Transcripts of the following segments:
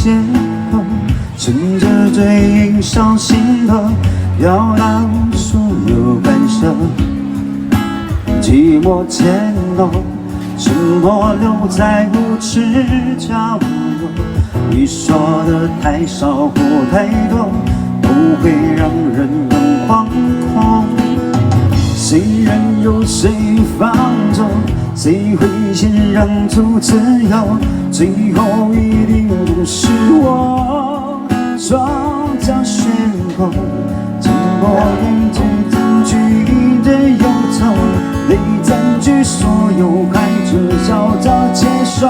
邂逅，趁着最印上心头，表达所有感受。寂寞渐浓，沉默留在无耻角落。你说的太少或太多，都会让人更惶恐。谁任由谁放纵，谁会先让出自由？最后一定不是我双脚悬空，沉默面对自己的忧愁，泪占据所有，还是笑着接受。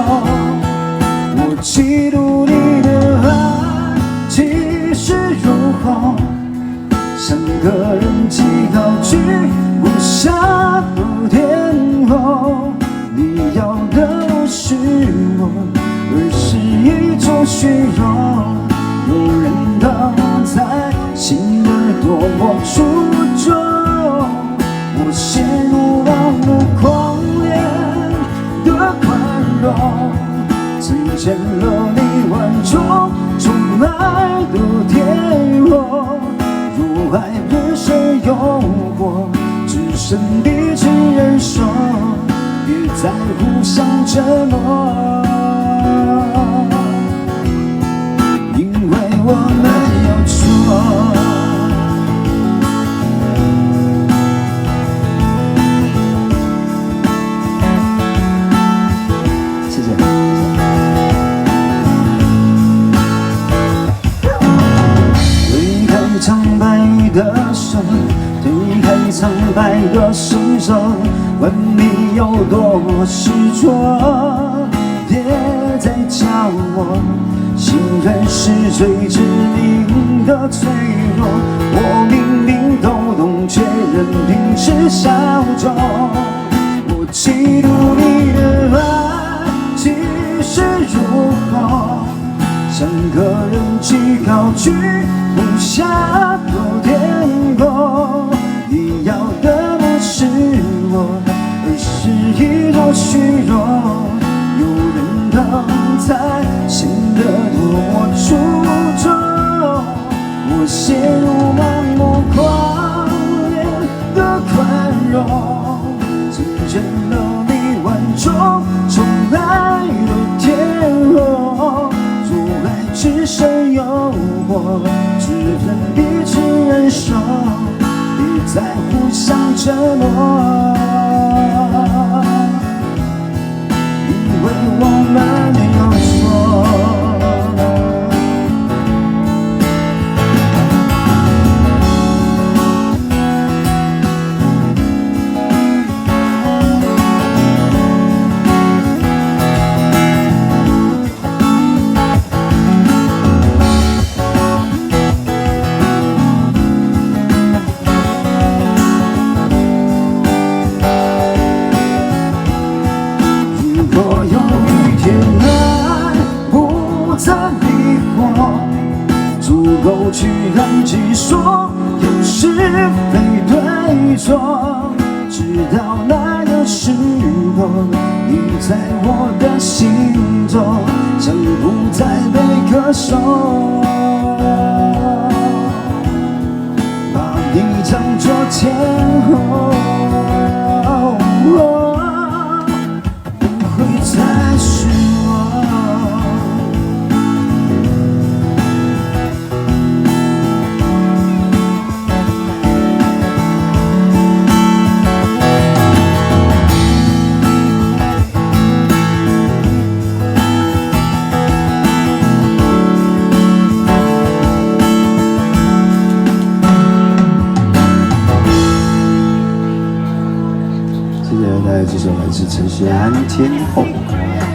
我嫉妒你的爱，其实如何？像个人气高举不下的天后，你要的不是我，而是一种虚荣。有人等在心儿多么出众，我陷入盲目狂野的宽容，曾见了你万种宠爱的天后。若爱不是诱惑，只剩彼此忍受，别再互相折磨，因为我们有错。谢谢。推开苍白的手，推开苍白的伸手，问你有多么执着，别再叫我心软是最致命的脆弱。我明明都懂，却仍秉持笑容。我嫉妒你的爱，其实如何？像个人气高举不下的天空，你要的不是我，而是一种虚荣。有人等在，显得多么出众。我陷入盲目狂野的宽容，曾见了你万种宠爱的天后。若爱只剩诱惑，只能彼此忍受，别再互相折磨，因为我们有错。若有一天爱不再迷惑，足够去让己说有是非对错，直到那个时候，你在我的心中将不再被割舍，把你当作天后。再是我，谢谢大家，这首来自陈势安《天后》。